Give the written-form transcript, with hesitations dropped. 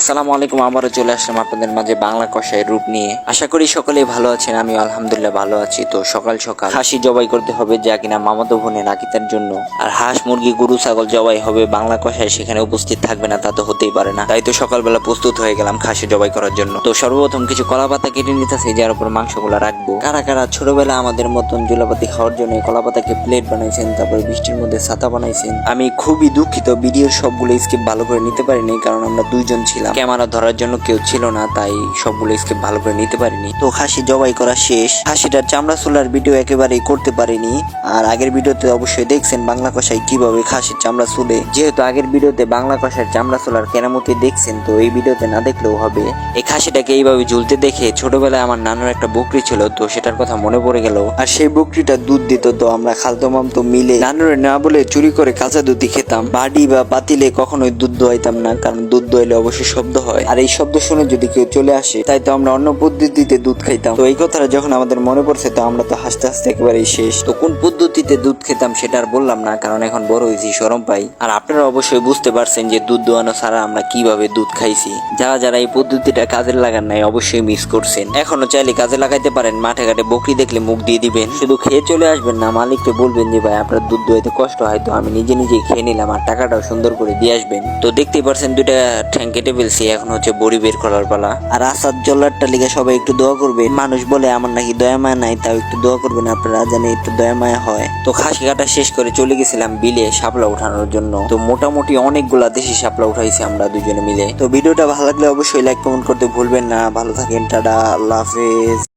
আসসালামু আলাইকুম। আবারও চলে আসলাম আপনাদের মাঝে বাংলা কষাইয়ের রূপ নিয়ে। আশা করি সকলেই ভালো আছেন, আমি আলহামদুলিল্লাহ ভালো আছি। তো সকাল সকাল খাসি জবাই করতে হবে, যা কিনা মামাতো বোনের আকিতার জন্য। আর হাঁস মুরগি গরু ছাগল জবাই হবে, বাংলা কষাই সেখানে উপস্থিত থাকবে না, তা তো হতেই পারে না। তাই তো সকালবেলা প্রস্তুত হয়ে গেলাম খাসি জবাই করার জন্য। তো সর্বপ্রথম কিছু কলা পাতা কেটে নিতেছি, যার উপর মাংসগুলো রাখবো। কারা কারা ছোটবেলা আমাদের মতন জুলাপাতি খাওয়ার জন্য কলা পাতাকে প্লেট বানাইছেন, তারপরে বৃষ্টির মধ্যে ছাতা বানাইছেন। আমি খুবই দুঃখিত, ভিডিওর সবগুলো স্কিপ ভালো করে নিতে পারিনি, কারণ আমরা দুইজন ছিলাম, ক্যামেরা ধরার জন্য কেউ ছিল না, তাই সবগুলো স্কিপ ভালো করে নিতে পারিনি। তো খাসি জবাই করা শেষ। খাসিটার চামড়া চুলার ভিডিও একেবারেই করতে পারিনি। আর আগের ভিডিওতে অবশ্যই দেখছেন বাংলা কষাই কিভাবে খাসির চামড়া চুলে। যেহেতু আগের ভিডিওতে বাংলা কষার চামড়া চুলার কেরামতি দেখছেন, তো এই ভিডিওতে না দেখলেও হবে। এই খাসিটাকে এইভাবে ঝুলতে দেখে ছোটবেলায় আমার নানুর একটা বকরি ছিল, তো সেটার কথা মনে পড়ে গেল। আর সেই বকরিটা দুধ দিত, তো আমরা খালতো মামতো মিলে নানুরে না বলে চুরি করে কাঁচা দুধই খেতাম। বাড়ি বা পাতিলে কখনোই দুধ দোয়াইতাম না, কারণ দুধ দোয়াইলে অবশ্যই শব্দ হয়, আর এই শব্দ শুনে যদি কেউ চলে আসে, তাই তো আমরা অন্য পদ্ধতিতে দুধ খাইতাম। তো এই কথাটা যখন আমাদের মনে পড়ছে, তো আমরা তো হাসতে হাসতে একেবারেই শেষ। তো কোন পদ্ধতিতে দুধ খেতাম সেটা আর বললাম না, কারণ এখন বড় হয়েছি, শরম পাই। আর আপনারা অবশ্যই বুঝতে পারছেন যে দুধ দোয়ানো ছাড়া আমরা কিভাবে দুধ খাইছি। যারা যারা এই পদ্ধতিটা কাজে লাগান নাই, অবশ্যই মিস করছেন। এখনো চাইলে কাজে লাগাইতে পারেন। মাঠে ঘাটে বকরি দেখলে মুখ দিয়ে দিবেন, শুধু খেয়ে চলে আসবেন না, মালিককে বলবেন যে ভাই আপনার দুধ দোয়াইতে কষ্ট হয়, তো আমি নিজে নিজেই খেয়ে নিলাম, আর টাকাটাও সুন্দর করে দিয়ে আসবেন। তো দেখতেই পারছেন দুইটা ঠ্যাং কেটে ফেলছি, এখন হচ্ছে বড়ি বের করার পালা। আর আসাদ জল্লারটা লিগে সবাই একটু দোয়া করবেন। মানুষ বলে আমার নাকি দয়া মায়া নাই, তাও একটু দোয়া করবেন আপনারা, জানি একটু দয়া মায়া হয়। তো খাসি কাটা শেষ করে চলে গেছিলাম বিলে শাপলা উঠানোর জন্য। তো মোটামুটি অনেকগুলা দেশি শাপলা উঠাইছি আমরা দুজনে মিলে। তো ভিডিওটা ভালো লাগলে অবশ্যই লাইক কমেন্ট করতে ভুলবেন না। ভালো থাকেন, টাটা, আল্লাহ হাফেজ।